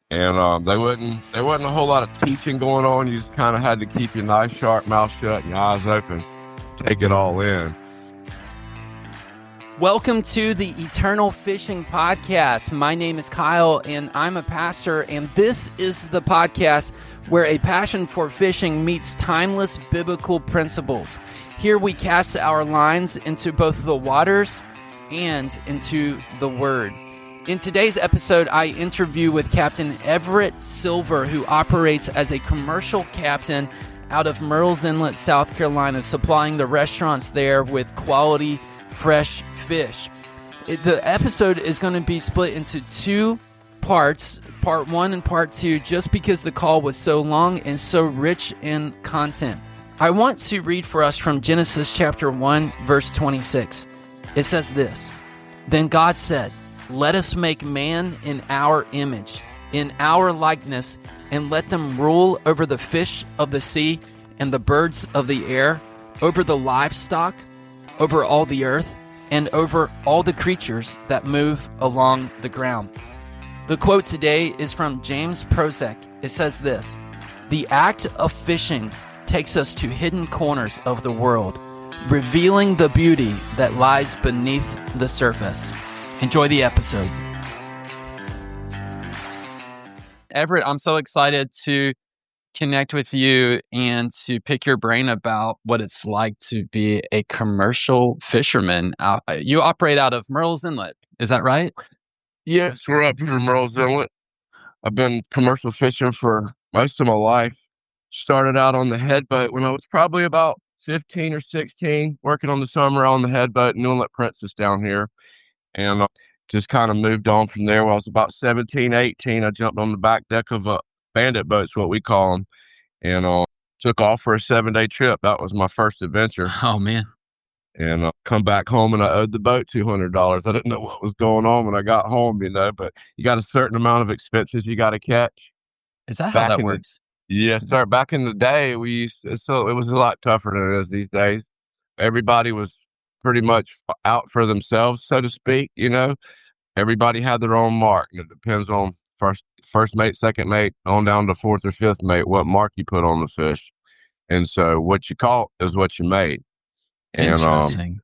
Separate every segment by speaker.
Speaker 1: And there wasn't a whole lot of teaching going on. You just kind of had to keep your nice sharp mouth shut and your eyes open, take it all in.
Speaker 2: Welcome to the Eternal Fishing Podcast. My name is Kyle, and I'm a pastor, and this is the podcast where a passion for fishing meets timeless biblical principles. Here we cast our lines into both the waters and into the Word. In today's episode, I interview with Captain Everett Silver, who operates as a commercial captain out of Murrells Inlet, South Carolina, supplying the restaurants there with quality fresh fish. The episode is going to be split into two parts, part one and part two, just because the call was so long and so rich in content. I want to read for us from Genesis chapter 1, verse 26. It says this: "Then God said, 'Let us make man in our image, in our likeness, and let them rule over the fish of the sea and the birds of the air, over the livestock, over all the earth, and over all the creatures that move along the ground.'" The quote today is from James Prozek. It says this: "The act of fishing takes us to hidden corners of the world, revealing the beauty that lies beneath the surface." Enjoy the episode. Everett, I'm so excited to connect with you and to pick your brain about what it's like to be a commercial fisherman. You operate out of Murrells Inlet, is that right?
Speaker 1: Yes, we're up here in Murrells Inlet. I've been commercial fishing for most of my life. Started out on the head boat when I was probably about 15 or 16, working on the summer on the head boat in Inlet Princess down here. And just kind of moved on from there. When I was about 17, 18, I jumped on the back deck of a bandit boat's what we call them, and took off for a 7-day trip. That was my first adventure.
Speaker 2: Oh, man.
Speaker 1: And come back home, and I owed the boat $200. I didn't know what was going on when I got home, but you got a certain amount of expenses you got to catch.
Speaker 2: Is that how that works?
Speaker 1: Yes, sir. Back in the day, so it was a lot tougher than it is these days. Everybody was pretty much out for themselves, so to speak. Everybody had their own mark. It depends on first mate, second mate, on down to fourth or fifth mate, what mark you put on the fish. And so what you caught is what you made. And
Speaker 2: Interesting.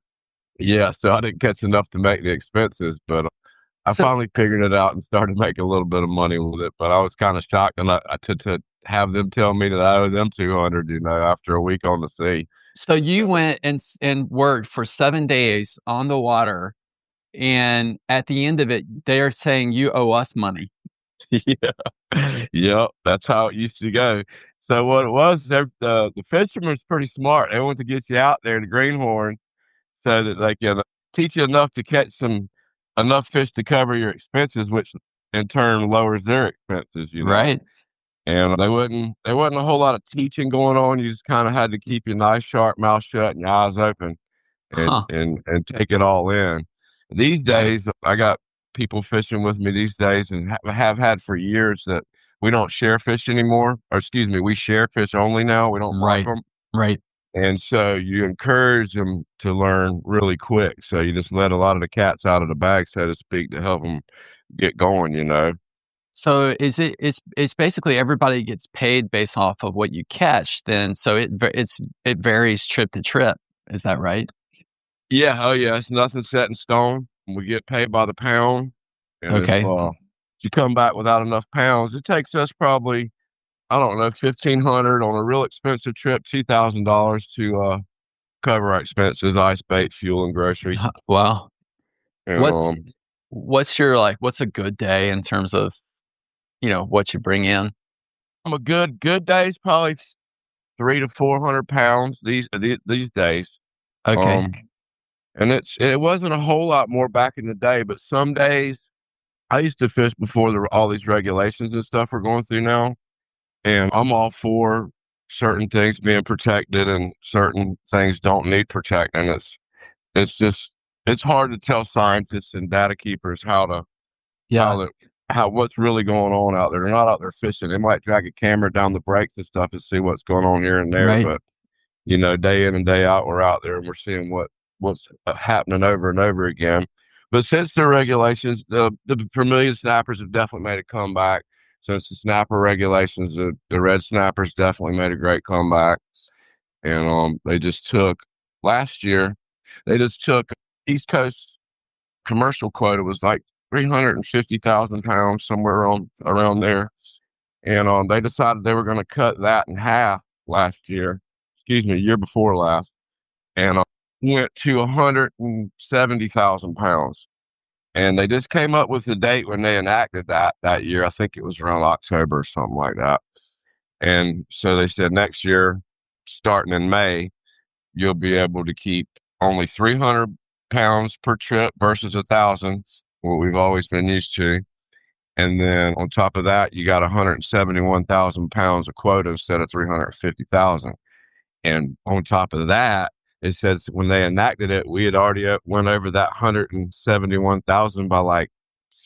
Speaker 1: yeah, so I didn't catch enough to make the expenses, but I finally figured it out and started making a little bit of money with it. But I was kind of shocked, and to have them tell me that I owe them 200, after a week on the sea.
Speaker 2: So you went and worked for 7 days on the water, and at the end of it, they're saying you owe us money.
Speaker 1: Yeah, yep, that's how it used to go. So what it was, the fisherman's pretty smart. They want to get you out there to greenhorn so that they can teach you enough to catch enough fish to cover your expenses, which in turn lowers their expenses.
Speaker 2: Right.
Speaker 1: And there wasn't a whole lot of teaching going on. You just kind of had to keep your nice sharp mouth shut and your eyes open, and take it all in. These days, I got people fishing with me these days, and have had for years, that we don't share fish anymore. Or excuse me, we share fish only now. We don't mark them.
Speaker 2: Right.
Speaker 1: And so you encourage them to learn really quick. So you just let a lot of the cats out of the bag, so to speak, to help them get going.
Speaker 2: So it's basically everybody gets paid based off of what you catch then. So it varies trip to trip. Is that right?
Speaker 1: Yeah. Oh yeah. It's nothing set in stone. We get paid by the pound. And
Speaker 2: Okay.
Speaker 1: if you come back without enough pounds, it takes us probably, I don't know, $1,500 on a real expensive trip, $2,000 to cover our expenses, ice bait, fuel, and groceries.
Speaker 2: Wow.
Speaker 1: And,
Speaker 2: what's a good day in terms of what you bring in?
Speaker 1: a good day is probably 300 to 400 pounds these days.
Speaker 2: Okay.
Speaker 1: And it wasn't a whole lot more back in the day, but some days I used to fish before all these regulations and stuff we're going through now, and I'm all for certain things being protected and certain things don't need protecting. It's hard to tell scientists and data keepers how what's really going on out there. They're not out there fishing. They might drag a camera down the breaks and stuff and see what's going on here and there.
Speaker 2: Right.
Speaker 1: But day in and day out, we're out there and we're seeing what's happening over and over again. But since the regulations, the Vermilion snappers have definitely made a comeback. since the snapper regulations, the red snappers definitely made a great comeback. And they just took last year, they just took East Coast commercial quota was like 350,000 pounds, somewhere around there. And they decided they were going to cut that in half last year, year before last, and went to 170,000 pounds. And they just came up with the date when they enacted that year. I think it was around October or something like that. And so they said next year, starting in May, you'll be able to keep only 300 pounds per trip versus 1,000, what we've always been used to. And then on top of that, you got 171,000 pounds of quota instead of 350,000. And on top of that, it says when they enacted it, we had already went over that 171,000 by like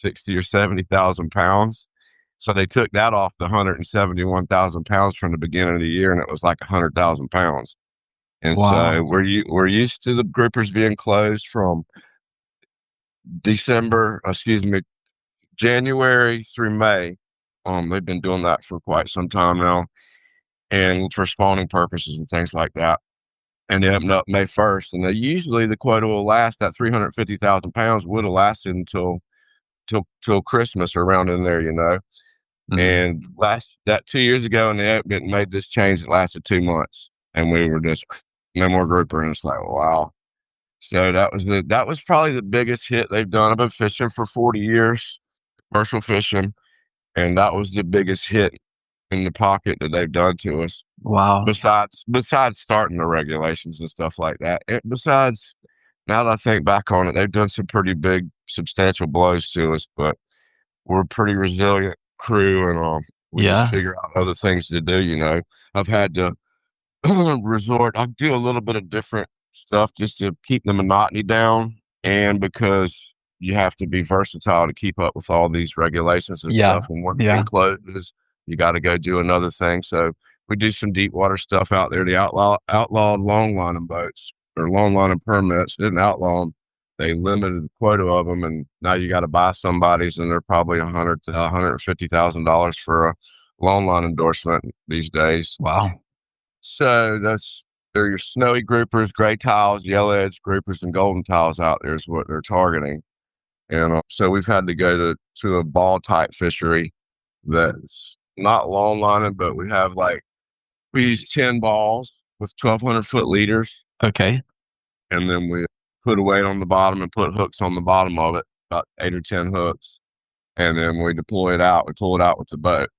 Speaker 1: 60 or 70,000 pounds. So they took that off the 171,000 pounds from the beginning of the year, and it was like 100,000 pounds. And so we're used to the groupers being closed from January through May. They've been doing that for quite some time now, and for spawning purposes and things like that. And they open up May 1st, and usually the quota will last. That 350,000 pounds would have lasted till Christmas or around in there,
Speaker 2: Mm-hmm.
Speaker 1: And that 2 years ago, and they made this change. It lasted 2 months, and we were just no more grouper, and it's like, wow. So that was probably the biggest hit they've done. I've been fishing for 40 years, commercial fishing, and that was the biggest hit in the pocket that they've done to us.
Speaker 2: Wow.
Speaker 1: Besides starting the regulations and stuff like that. Besides, now that I think back on it, they've done some pretty big, substantial blows to us, but we're a pretty resilient crew, and we just figure out other things to do. I've had to I do a little bit of different stuff just to keep the monotony down, and because you have to be versatile to keep up with all these regulations and stuff. When one thing closes, you got to go do another thing. So we do some deep water stuff out there. The outlawed longlining boats or longlining permits. Didn't outlaw them. They limited the quota of them, and now you got to buy somebody's, and they're probably $100,000 to $150,000 for a longline endorsement these days.
Speaker 2: Wow.
Speaker 1: So they're your snowy groupers, gray tiles, yellow edge groupers, and golden tiles out there is what they're targeting. And so we've had to go to a ball type fishery that's not long lining, but we use 10 balls with 1,200 foot leaders.
Speaker 2: Okay.
Speaker 1: And then we put a weight on the bottom and put hooks on the bottom of it, about 8 or 10 hooks. And then we deploy it out. We pull it out with the boat,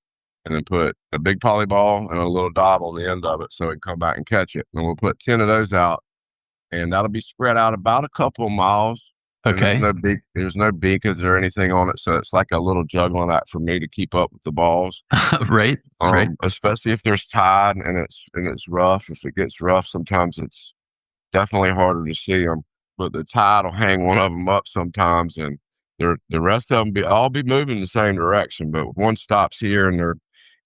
Speaker 1: and then put a big poly ball and a little dot on the end of it so it can come back and catch it. And we'll put 10 of those out, and that'll be spread out about a couple of miles.
Speaker 2: Okay.
Speaker 1: There's no beacons or anything on it, so it's like a little juggling act for me to keep up with the balls.
Speaker 2: Right.
Speaker 1: Especially if there's tide and it's rough. If it gets rough, sometimes it's definitely harder to see them. But the tide will hang one of them up sometimes, and the rest of them all be moving the same direction. But if one stops here and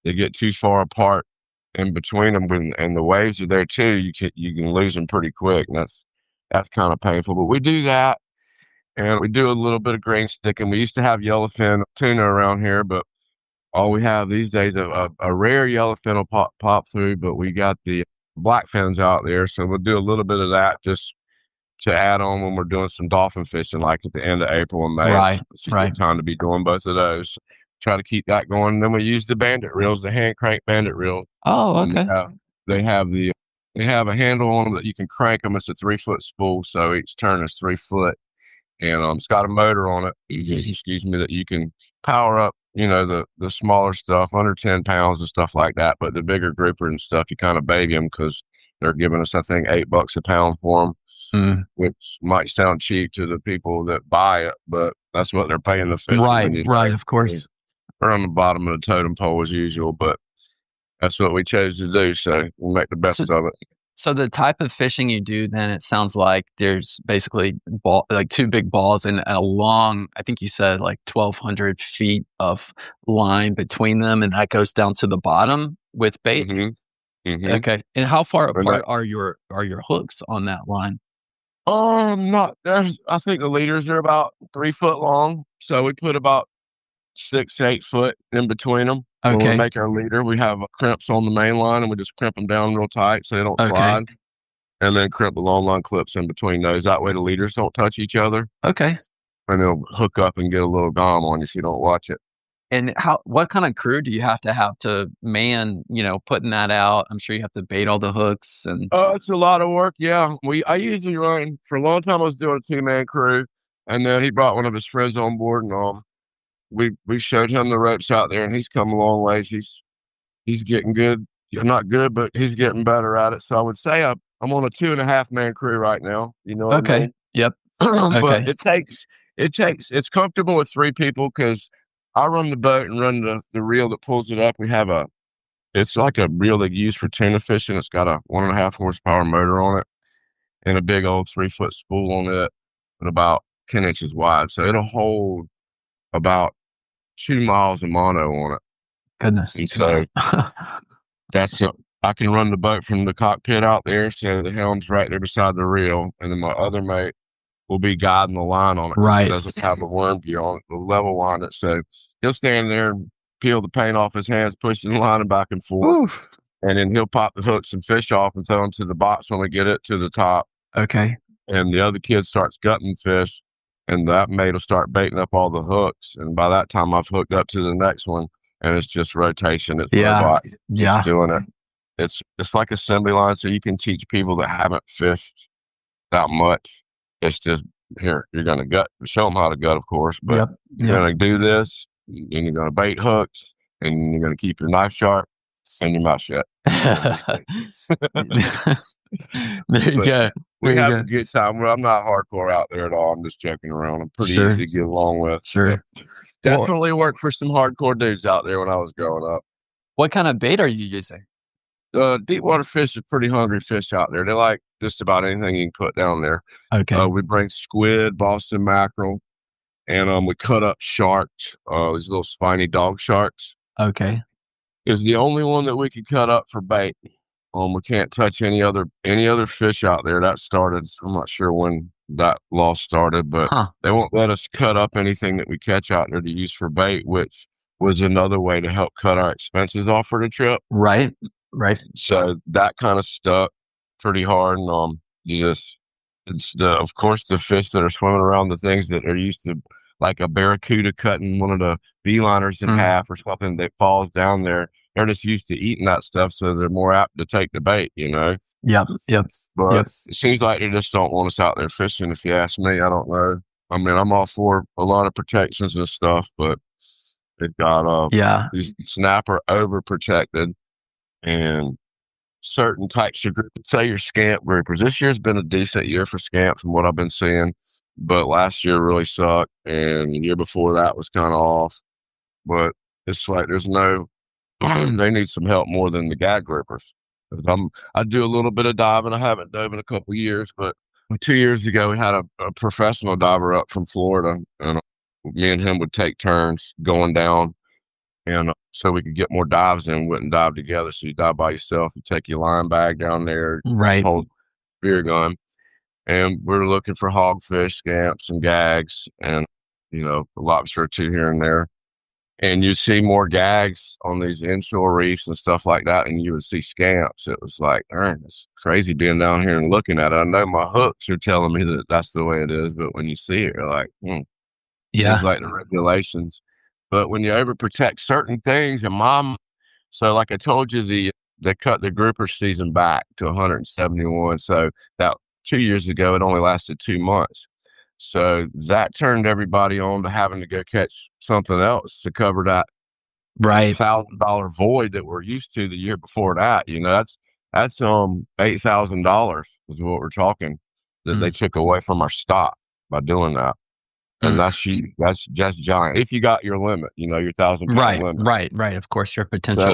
Speaker 1: they get too far apart in between them, and the waves are there too, you can lose them pretty quick, and that's kind of painful. But we do that, and we do a little bit of green sticking. We used to have yellowfin tuna around here, but all we have these days a rare yellowfin will pop through. But we got the blackfins out there, so we'll do a little bit of that just to add on when we're doing some dolphin fishing, like at the end of April and May. It's a good time to be doing both of those. Try to keep that going. And then we use the bandit reels, the hand crank bandit reels.
Speaker 2: Oh, okay.
Speaker 1: They have a handle on them that you can crank them. It's a 3-foot spool, so each turn is 3 foot, and it's got a motor on it. Excuse me, that you can power up. The smaller stuff, under 10 pounds and stuff like that. But the bigger grouper and stuff, you kind of baby them because they're giving us, I think, $8 a pound for them. Which might sound cheap to the people that buy it, but that's what they're paying the fish.
Speaker 2: Right, of course.
Speaker 1: They're on the bottom of the totem pole as usual, but that's what we chose to do, so we'll make the best of it.
Speaker 2: So the type of fishing you do, then it sounds like there's basically like 2 big balls and a long, I think you said like 1,200 feet of line between them, and that goes down to the bottom with bait. Okay, and how far apart are your hooks on that line?
Speaker 1: I think the leaders are about 3 foot long. So we put about 6 to 8 foot in between them. When we
Speaker 2: Okay.
Speaker 1: make our leader, we have crimps on the main line, and we just crimp them down real tight so they don't
Speaker 2: Okay.
Speaker 1: slide, and then crimp the long line clips in between those. That way the leaders don't touch each other,
Speaker 2: Okay.
Speaker 1: and they'll hook up and get a little gom on you if you don't watch it.
Speaker 2: And what kind of crew do you have to man, putting that out? I'm sure you have to bait all the hooks and
Speaker 1: It's a lot of work. Yeah, I usually run for a long time. I was doing a 2-man crew, and then he brought one of his friends on board, and we showed him the ropes out there, and he's come a long ways. He's getting good. Not good, but he's getting better at it. So I would say I'm on a 2.5-man crew right now. You know what I
Speaker 2: Okay.
Speaker 1: mean?
Speaker 2: Yep.
Speaker 1: But
Speaker 2: Okay.
Speaker 1: it's comfortable with 3 people because I run the boat and run the reel that pulls it up. It's like a reel they use for tuna fishing. It's got a 1.5 horsepower motor on it and a big old 3-foot spool on it and about 10 inches wide. So it'll hold about 2 miles of mono on it.
Speaker 2: Goodness.
Speaker 1: And so I can run the boat from the cockpit out there. So the helm's right there beside the reel. And then my other mate will be guiding the line on it.
Speaker 2: Right.
Speaker 1: It doesn't have a worm gear on it, the level line it. So he'll stand there and peel the paint off his hands, pushing the line back and forth.
Speaker 2: Oof.
Speaker 1: And then he'll pop the hooks and fish off and throw them to the box when we get it to the top.
Speaker 2: Okay.
Speaker 1: And the other kid starts gutting fish, and that mate will start baiting up all the hooks. And by that time, I've hooked up to the next one, and it's just rotation. It's robot just doing it. It's like assembly line, so you can teach people that haven't fished that much. It's just, here, you're going to gut, show them how to gut, of course, but you're going to do this, and you're going to bait hooks, and you're going to keep your knife sharp and your mouth shut.
Speaker 2: There you go.
Speaker 1: We have a good time. Well, I'm not hardcore out there at all. I'm just joking around. I'm pretty easy to get along with.
Speaker 2: Sure.
Speaker 1: Definitely worked for some hardcore dudes out there when I was growing up.
Speaker 2: What kind of bait are you using?
Speaker 1: Deep water fish are pretty hungry fish out there. They like just about anything you can put down there.
Speaker 2: Okay.
Speaker 1: We bring squid, Boston mackerel, and we cut up sharks, these little spiny dog sharks.
Speaker 2: Okay.
Speaker 1: Is the only one that we could cut up for bait. We can't touch any other fish out there. That started, I'm not sure when that law started, but they won't let us cut up anything that we catch out there to use for bait, which was another way to help cut our expenses off for the trip.
Speaker 2: Right.
Speaker 1: So that kind of stuck pretty hard, and it's of course the fish that are swimming around, the things that are used to, like a barracuda cutting one of the beeliners in half or something that falls down there. They're just used to eating that stuff, so they're more apt to take the bait, Yep. But it seems like they just don't want us out there fishing, if you ask me. I don't know. I mean, I'm all for a lot of protections and stuff, but they've got these snapper overprotected, and certain types of groups, say your scamp groupers. This year's been a decent year for scamp from what I've been seeing, but last year really sucked, and the year before that was kind of off. But it's like there's no, they need some help more than the gag groupers. I do a little bit of diving. I haven't dove in a couple years, but 2 years ago we had a professional diver up from Florida, and me and him would take turns going down, and so we could get more dives in. Wouldn't dive together, so you dive by yourself. You take your line bag down there, hold spear gun, and we're looking for hogfish, scamps, and gags, and a lobster or two here and there. And you see more gags on these inshore reefs and stuff like that, and you would see scamps. It was like, it's crazy being down here and looking at it. I know my hooks are telling me that that's the way it is, but when you see it, you're like, It's like the regulations. But when you overprotect certain things, so like I told you, they cut the grouper season back to 171. So that 2 years ago, it only lasted 2 months. So that turned everybody on to having to go catch something else to cover that $1,000 void that we're used to the year before that. That's $8,000 is what we're talking that they took away from our stock by doing that. And that's just giant. If you got your limit, your 1,000-pound limit.
Speaker 2: Right. Of course, your potential.
Speaker 1: So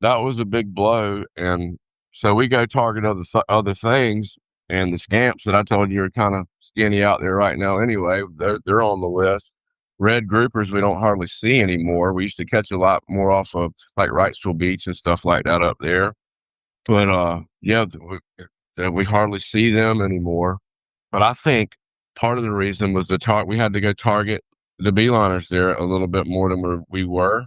Speaker 1: that was a big blow. And so we go target other things, and the scamps that I told you are kind of skinny out there right now. Anyway, they're on the list. Red groupers we don't hardly see anymore. We used to catch a lot more off of like Wrightsville Beach and stuff like that up there. But we hardly see them anymore. But I think part of the reason was we had to go target the beeliners there a little bit more than we were.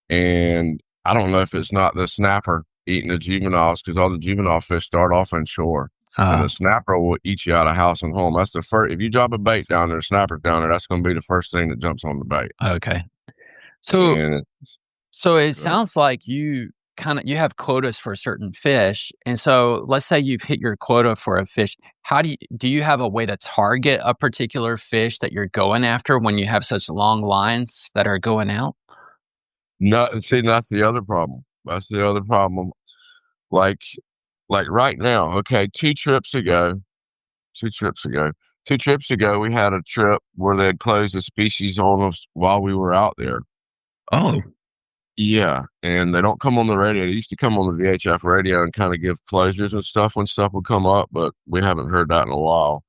Speaker 1: And I don't know if it's not the snapper eating the juveniles, because all the juvenile fish start off on shore. And
Speaker 3: Uh,
Speaker 1: the snapper will eat you out of house and home. That's the first. If you drop a bait down there, snapper's down there, that's going to be the first thing that jumps on the bait.
Speaker 3: okay. So
Speaker 1: And
Speaker 3: So it sounds like you have quotas for certain fish. And so let's say you've hit your quota for a fish. How do you have a way to target a particular fish that you're going after when you have such long lines that are going out?
Speaker 1: no, see, that's the other problem. That's the other problem. Like, like right now, okay, two trips ago, 2 trips ago, we had a trip where they had closed the species on us while we were out there.
Speaker 3: Oh,
Speaker 1: Yeah, and they don't come on the radio. They used to come on the VHF radio and kind of give closures and stuff when stuff would come up, but we haven't heard that in a while.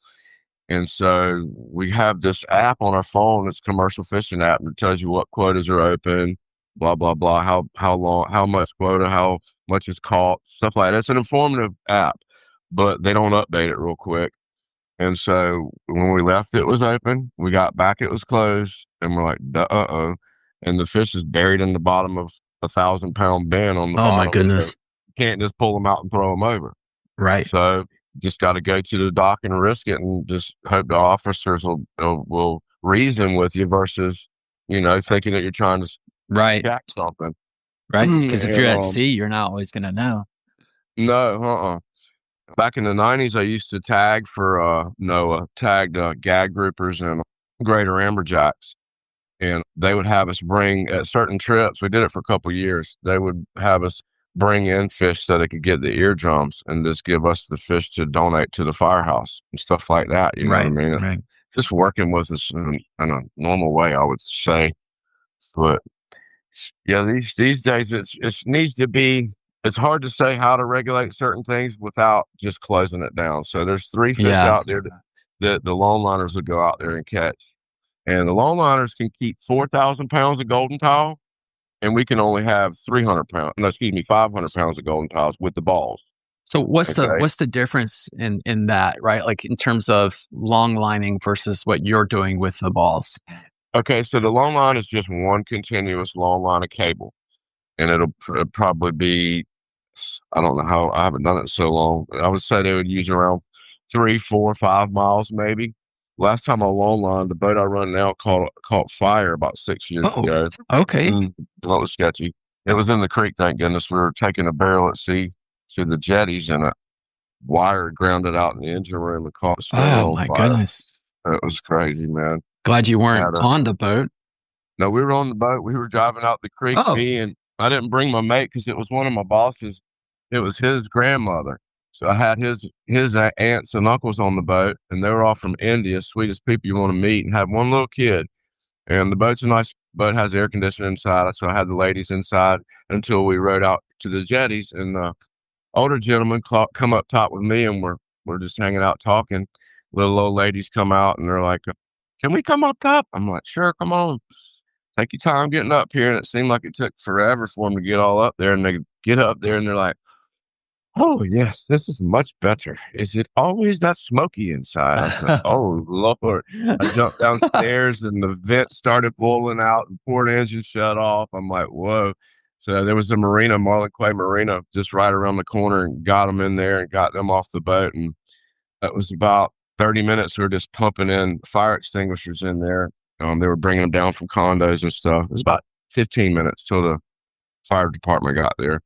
Speaker 1: And so we have this app on our phone. It's a commercial fishing app that tells you what quotas are open, blah blah blah, how long, how much quota, how much is caught, stuff like that. It's an informative app, but they don't update it real quick. And so when we left, it was open. We got back, it was closed, and we're like, uh-oh. And the fish is buried in the bottom of 1,000-pound bin on the
Speaker 3: oh my
Speaker 1: bottom. So
Speaker 3: goodness.
Speaker 1: you can't just pull them out and throw them over.
Speaker 3: Right.
Speaker 1: So just got to go to the dock and risk it, and just hope the officers will reason with you versus, thinking that you're trying to
Speaker 3: Right.
Speaker 1: jack something.
Speaker 3: Right. Because if you're at
Speaker 1: And,
Speaker 3: sea, you're not always going to know.
Speaker 1: no, back in the 90s, I used to tag for NOAA, tagged gag groupers and greater amberjacks. And they would have us bring at certain trips. We did it for a couple of years. They would have us bring in fish so they could get the eardrums and just give us the fish to donate to the firehouse and stuff like that. You know what I mean?
Speaker 3: Right.
Speaker 1: Just working with us in a normal way, I would say. But yeah, these days it needs to be. It's hard to say how to regulate certain things without just closing it down. So there's 3 fish
Speaker 3: Yeah.
Speaker 1: out there that the longliners would go out there and catch. And the longliners can keep 4,000 pounds of golden tile, and we can only have 500 pounds of golden tiles with the balls.
Speaker 3: So what's
Speaker 1: Okay.
Speaker 3: the difference in that, right? Like in terms of long lining versus what you're doing with the balls?
Speaker 1: Okay, so the long line is just one continuous long line of cable, and it'll probably be, I don't know how, I haven't done it in so long. I would say they would use around 3, 4, 5 miles maybe. Last time I long line, the boat I run now caught fire about 6 years ago.
Speaker 3: Okay.
Speaker 1: That was sketchy. It was in the creek, thank goodness. We were taking a barrel at sea to the jetties, and a wire grounded out in the engine room and caught straight
Speaker 3: Oh
Speaker 1: on
Speaker 3: my
Speaker 1: fire.
Speaker 3: goodness.
Speaker 1: It was crazy, man.
Speaker 3: Glad you weren't on the boat.
Speaker 1: No, we were on the boat. We were driving out the creek.
Speaker 3: Oh.
Speaker 1: Me and I didn't bring my mate because it was one of my bosses. It was his grandmother. So I had his aunts and uncles on the boat, and they were all from India, sweetest people you want to meet, and had one little kid. And the boat's a nice boat, has air conditioning inside. So I had the ladies inside until we rode out to the jetties, and the older gentleman come up top with me, and we're just hanging out talking. Little old ladies come out, and they're like, "Can we come up top?" I'm like, "Sure, come on. Take your time getting up here." And it seemed like it took forever for them to get all up there. And they get up there, and they're like, "Oh, yes, this is much better. Is it always that smoky inside?" I said, "Oh, Lord." I jumped downstairs, and the vent started boiling out, and port engine shut off. I'm like, whoa. So there was the marina, Marlin Clay Marina, just right around the corner, and got them in there and got them off the boat. And that was about 30 minutes. We were just pumping in fire extinguishers in there. They were bringing them down from condos and stuff. It was about 15 minutes till the fire department got there.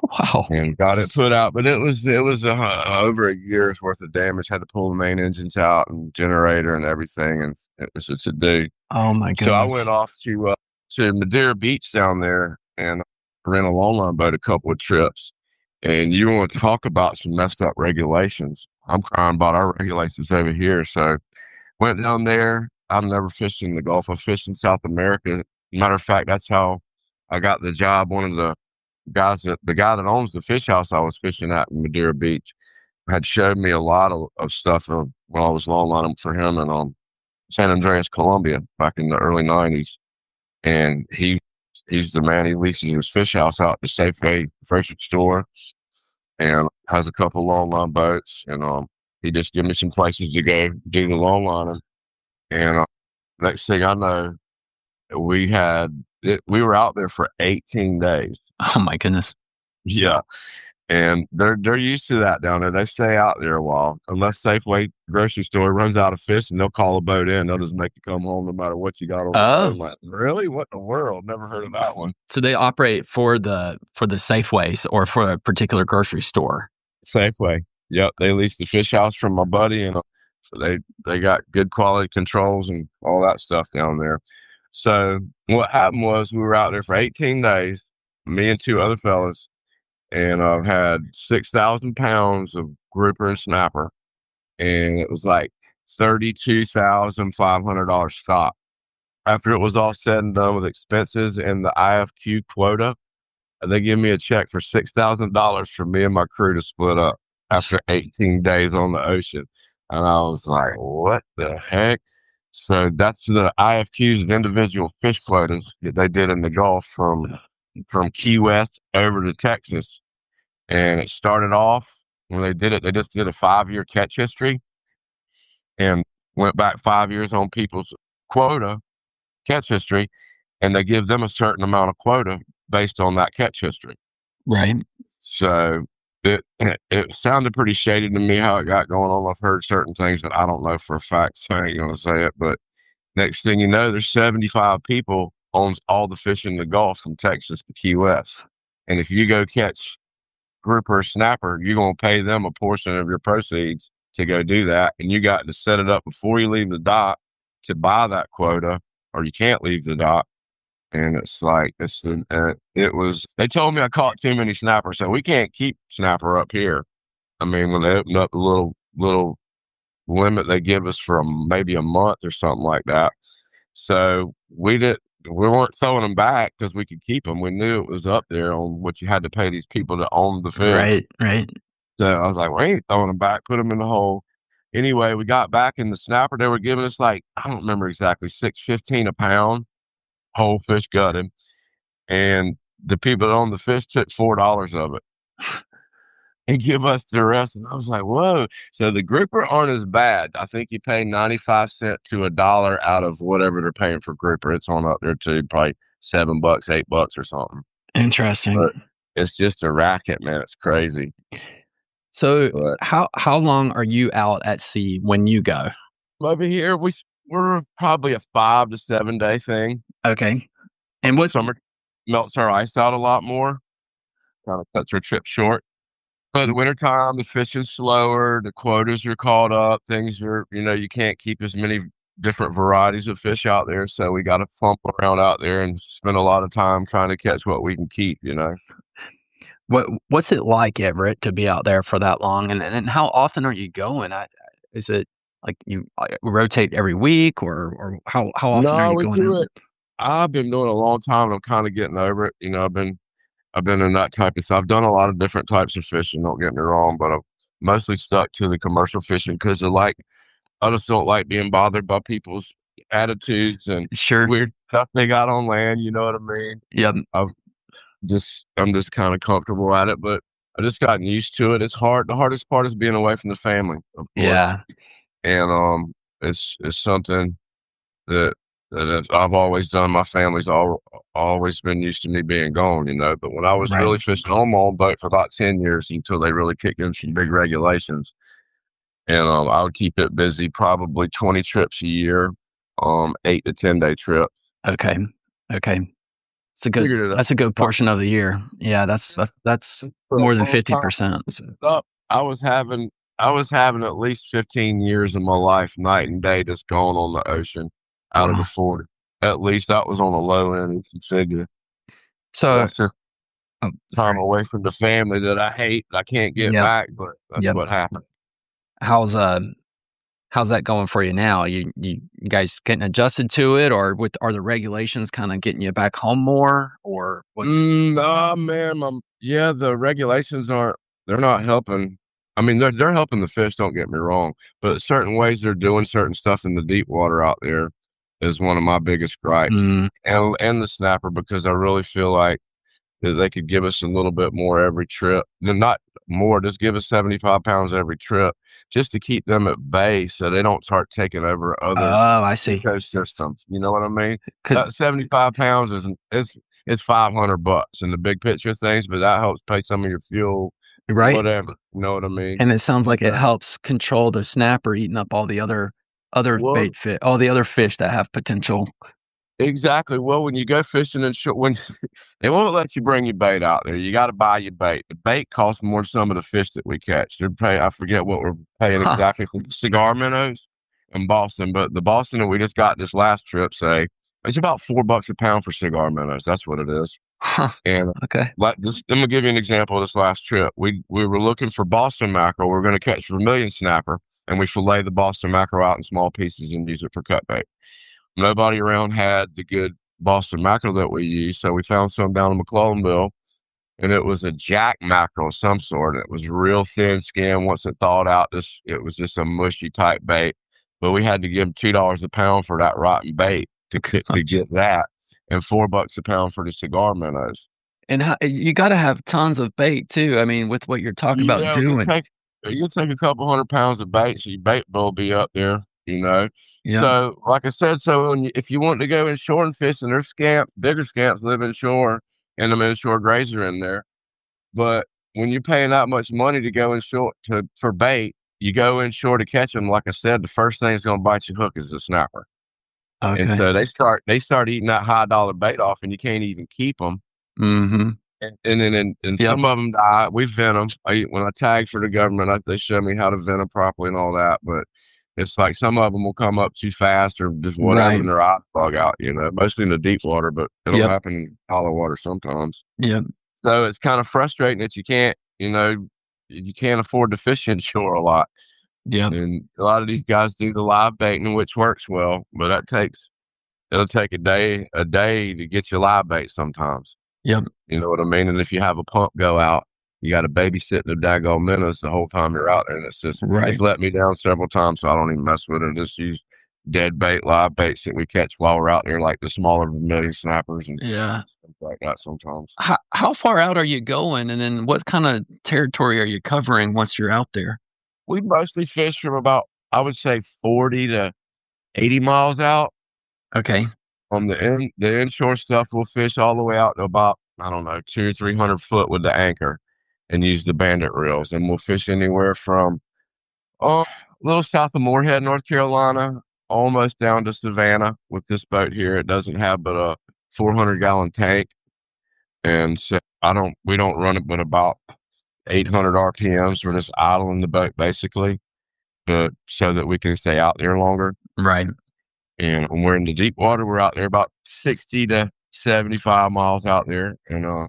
Speaker 3: Wow.
Speaker 1: And got it put out, but it was over a year's worth of damage. Had to pull the main engines out and generator and everything, and it was a do.
Speaker 3: Oh my goodness.
Speaker 1: So I went off to Madeira Beach down there and ran a longline boat a couple of trips. And you want to talk about some messed up regulations? I'm crying about our regulations over here. So went down there. I've never fished in the Gulf. I fished in South America. Matter of fact, that's how I got the job. One of the guy that owns the fish house I was fishing at in Madeira Beach had showed me a lot of stuff when I was longlining for him in San Andreas, Colombia, back in the early '90s. And he's the man. He leases his fish house out to Safeway grocery store and has a couple longline boats. And he just give me some places to go do the longlining. And next thing I know, we were out there for 18 days.
Speaker 3: Oh my goodness.
Speaker 1: Yeah. And they're used to that down there. They stay out there a while. Unless Safeway grocery store runs out of fish and they'll call a boat in. They'll just make you come home no matter what you got on the boat.
Speaker 3: Oh,
Speaker 1: I'm like, really? What in the world? Never heard of that one.
Speaker 3: so they operate for the Safeways or for a particular grocery store.
Speaker 1: Safeway. Yep. They leased the fish house from my buddy, and so they got good quality controls and all that stuff down there. So what happened was we were out there for 18 days, me and two other fellas, and I've had 6,000 pounds of grouper and snapper, and it was like $32,500 stock. After it was all said and done with expenses and the IFQ quota, they give me a check for $6,000 for me and my crew to split up after 18 days on the ocean. And I was like, what the heck? So that's the IFQs of individual fish quotas that they did in the Gulf from Key West over to Texas. And it started off when they did it, they just did a 5-year catch history and went back 5 years on people's quota catch history, and they give them a certain amount of quota based on that catch history.
Speaker 3: Right.
Speaker 1: So it sounded pretty shady to me how it got going on. I've heard certain things that I don't know for a fact, so I ain't gonna say it. But next thing you know, there's 75 people owns all the fish in the Gulf from Texas to Key West. And if you go catch grouper or snapper, you're gonna pay them a portion of your proceeds to go do that. And you got to set it up before you leave the dock to buy that quota, or you can't leave the dock. And it's like, they told me I caught too many snappers, so we can't keep snapper up here. I mean, when they opened up the little limit they give us for maybe a month or something like that. So we weren't throwing them back because we could keep them. We knew it was up there on what you had to pay these people to own the fish.
Speaker 3: Right.
Speaker 1: So I was like, we ain't throwing them back, put them in the hole. Anyway, we got back in the snapper. They were giving us like, I don't remember exactly, $6.15 a pound, whole fish gutted. And the people that owned the fish took $4 of it and give us the rest. And I was like, whoa. So the grouper aren't as bad. I think you pay 95 cents to $1 out of whatever they're paying for grouper. It's on up there too, probably $7, $8 or something.
Speaker 3: Interesting.
Speaker 1: But it's just a racket, man. It's crazy.
Speaker 3: So how long are you out at sea when you go?
Speaker 1: Over here, we're probably a 5 to 7 day thing.
Speaker 3: Okay. And what
Speaker 1: summer melts our ice out a lot more, kind of cuts our trip short. But the wintertime, the fishing's slower, the quotas are caught up, things are, you can't keep as many different varieties of fish out there. So we got to flump around out there and spend a lot of time trying to catch what we can keep,
Speaker 3: What's it like, Everett, to be out there for that long? And how often are you going? Is it like you rotate every week or how often are you going
Speaker 1: do
Speaker 3: out?
Speaker 1: it. I've been doing it a long time and I'm kind of getting over it. I've been in that type of stuff. I've done a lot of different types of fishing, don't get me wrong, but I've mostly stuck to the commercial fishing because I just don't like being bothered by people's attitudes and
Speaker 3: Sure.
Speaker 1: weird stuff they got on land, you know what I mean?
Speaker 3: Yep.
Speaker 1: I'm just kind of comfortable at it, but I just gotten used to it. It's hard. The hardest part is being away from the family, of course.
Speaker 3: Yeah.
Speaker 1: And it's something that I've always done. My family's always been used to me being gone, But when I was
Speaker 3: Right.
Speaker 1: really fishing on my own boat for about 10 years until they really kicked in some big regulations, and I would keep it busy, probably 20 trips a year, 8 to 10 day trips.
Speaker 3: Okay. That's a good portion of the year. Yeah, that's more than 50%.
Speaker 1: I was having at least 15 years of my life, night and day, just going on the ocean out of the 40. At least that was on the low end, if you figure.
Speaker 3: So
Speaker 1: that's just time away from the family that I hate. I can't get back, but that's what happened.
Speaker 3: How's that going for you now? You guys getting adjusted to it, or are the regulations kind of getting you back home more, or what?
Speaker 1: Nah, man. The regulations they're not helping. I mean, they're helping the fish. Don't get me wrong, but certain ways they're doing certain stuff in the deep water out there is one of my biggest gripes, and the snapper, because I really feel like that they could give us a little bit more every trip. Not more, just give us 75 pounds every trip just to keep them at bay so they don't start taking over other
Speaker 3: Oh, I see.
Speaker 1: ecosystems. You know what I mean?
Speaker 3: Could,
Speaker 1: That 75 pounds is $500 in the big picture of things, but that helps pay some of your fuel,
Speaker 3: right?
Speaker 1: whatever. You know what I mean?
Speaker 3: And it sounds like it
Speaker 1: Uh,
Speaker 3: helps control the snapper eating up all the other
Speaker 1: Well,
Speaker 3: bait fish, all the other fish that have potential.
Speaker 1: exactly. Well, when you go fishing and when they won't let you bring your bait out there, you got to buy your bait. The bait costs more than some of the fish that we catch. I forget what we're paying
Speaker 3: Huh.
Speaker 1: exactly for the cigar minnows in Boston, but the Boston that we just got this last trip say it's about $4 a pound for cigar minnows. That's what it is.
Speaker 3: Huh.
Speaker 1: And
Speaker 3: Okay.
Speaker 1: like this, I'm gonna give you an example of this last trip. We were looking for Boston mackerel. We are going to catch vermilion snapper, and we fillet the Boston mackerel out in small pieces and use it for cut bait. Nobody around had the good Boston mackerel that we use, so we found some down in McClellanville, and it was a jack mackerel of some sort. It was real thin skin. Once it thawed out, it was just a mushy type bait. But we had to give them $2 a pound for that rotten bait to get that, and $4 a pound for the cigar minnows.
Speaker 3: And you got to have tons of bait too. I mean, with what you're talking about
Speaker 1: Yeah,
Speaker 3: doing.
Speaker 1: you take a couple 100 pounds of bait, so your bait bill will be up there, you know.
Speaker 3: Yeah.
Speaker 1: So, like I said, if you want to go inshore and fish, and there's scamps, bigger scamps live inshore, and them inshore grazer in there. But when you're paying that much money to go inshore for bait, you go inshore to catch them. Like I said, the first thing that's going to bite your hook is the snapper, and
Speaker 3: Okay.
Speaker 1: so they start eating that high dollar bait off, and you can't even keep them.
Speaker 3: Mm-hmm.
Speaker 1: And
Speaker 3: Yep.
Speaker 1: some of them die. We vent them. When I tag for the government, they show me how to vent them properly and all that. But it's like some of them will come up too fast or just whatever,
Speaker 3: Right.
Speaker 1: and their eyes bug out. Mostly in the deep water, but it'll
Speaker 3: Yep.
Speaker 1: happen in shallow water sometimes.
Speaker 3: Yep.
Speaker 1: So it's kind of frustrating that you can't afford to fish inshore a lot.
Speaker 3: Yep.
Speaker 1: And a lot of these guys do the live baiting, which works well, but it'll take a day to get your live bait sometimes.
Speaker 3: Yep.
Speaker 1: You know what I mean? And if you have a pump go out, you got to babysit the daggone minnows the whole time you're out there. And it's
Speaker 3: Right.
Speaker 1: let me down several times, so I don't even mess with it. I just use dead bait, live baits that we catch while we're out there, like the smaller vermilion snappers and
Speaker 3: Yeah.
Speaker 1: stuff like that sometimes.
Speaker 3: How far out are you going? And then what kind of territory are you covering once you're out there?
Speaker 1: We mostly fish from about, I would say, 40 to 80 miles out.
Speaker 3: Okay.
Speaker 1: On the inshore stuff, we'll fish all the way out to about, I don't know, 200 or 300 foot with the anchor and use the bandit reels. And we'll fish anywhere from a little south of Moorhead, North Carolina, almost down to Savannah with this boat here. It doesn't have but a 400-gallon tank. And so we don't run it with about 800 RPMs. We're just idling the boat basically, but so that we can stay out there longer.
Speaker 3: Right.
Speaker 1: And when we're in the deep water, we're out there about 60 to 75 miles out there. And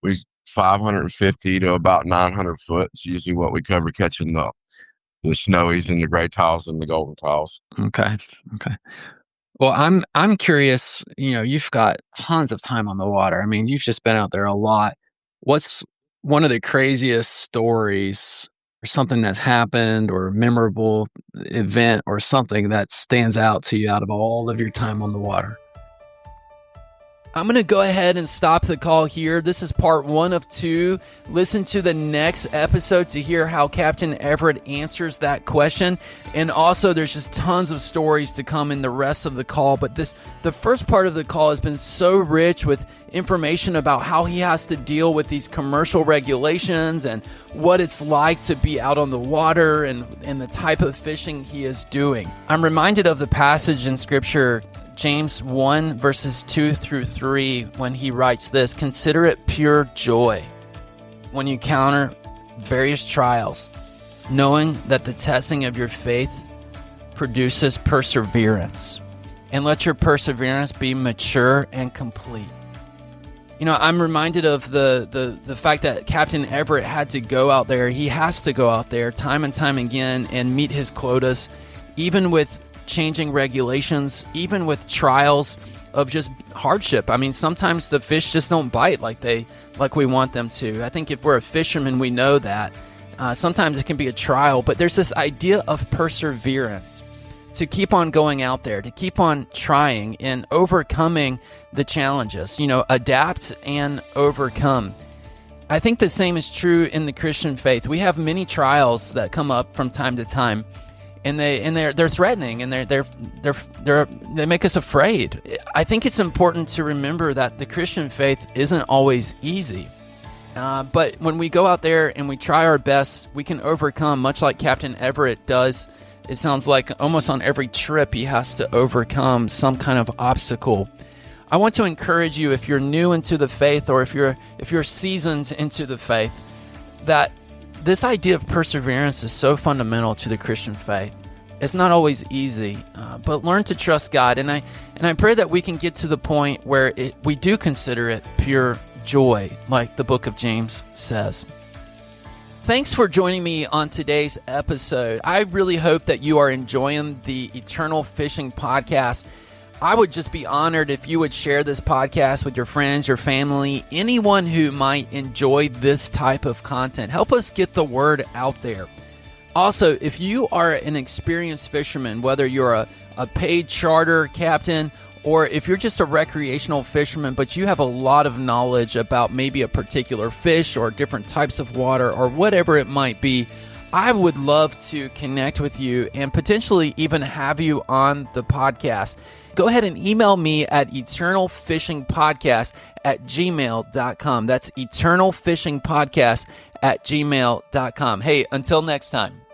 Speaker 1: we 550 to about 900 foot is usually what we cover catching the snowies and the gray tiles and the golden tiles.
Speaker 3: Okay. Okay. Well, I'm curious, you've got tons of time on the water. I mean, you've just been out there a lot. What's one of the craziest stories or something that's happened or a memorable event or something that stands out to you out of all of your time on the water?
Speaker 2: I'm going to go ahead and stop the call here. This is part 1 of 2. Listen to the next episode to hear how Captain Everett answers that question. And also, there's just tons of stories to come in the rest of the call. But the first part of the call has been so rich with information about how he has to deal with these commercial regulations and what it's like to be out on the water and the type of fishing he is doing. I'm reminded of the passage in Scripture, James 1, verses 2 through 3, when he writes this: "Consider it pure joy when you encounter various trials, knowing that the testing of your faith produces perseverance. And let your perseverance be mature and complete." I'm reminded of the fact that Captain Everett had to go out there. He has to go out there time and time again and meet his quotas, even with changing regulations, even with trials of just hardship. I mean, sometimes the fish just don't bite like we want them to. I think if we're a fisherman, we know that. Sometimes it can be a trial, but there's this idea of perseverance. to keep on going out there, to keep on trying and overcoming the challenges, adapt and overcome. I think the same is true in the Christian faith. We have many trials that come up from time to time, and they're threatening, and they make us afraid. I think it's important to remember that the Christian faith isn't always easy. But when we go out there and we try our best, we can overcome, much like Captain Everett does. It sounds like almost on every trip he has to overcome some kind of obstacle. I want to encourage you, if you're new into the faith, or if you're seasoned into the faith, that this idea of perseverance is so fundamental to the Christian faith. It's not always easy, but learn to trust God. And I pray that we can get to the point where we do consider it pure joy, like the book of James says. Thanks for joining me on today's episode. I really hope that you are enjoying the Eternal Fishing Podcast. I would just be honored if you would share this podcast with your friends, your family, anyone who might enjoy this type of content. Help us get the word out there. Also, if you are an experienced fisherman, whether you're a paid charter captain, or if you're just a recreational fisherman, but you have a lot of knowledge about maybe a particular fish or different types of water or whatever it might be, I would love to connect with you and potentially even have you on the podcast. Go ahead and email me at eternalfishingpodcast@gmail.com. That's eternalfishingpodcast@gmail.com. Hey, until next time.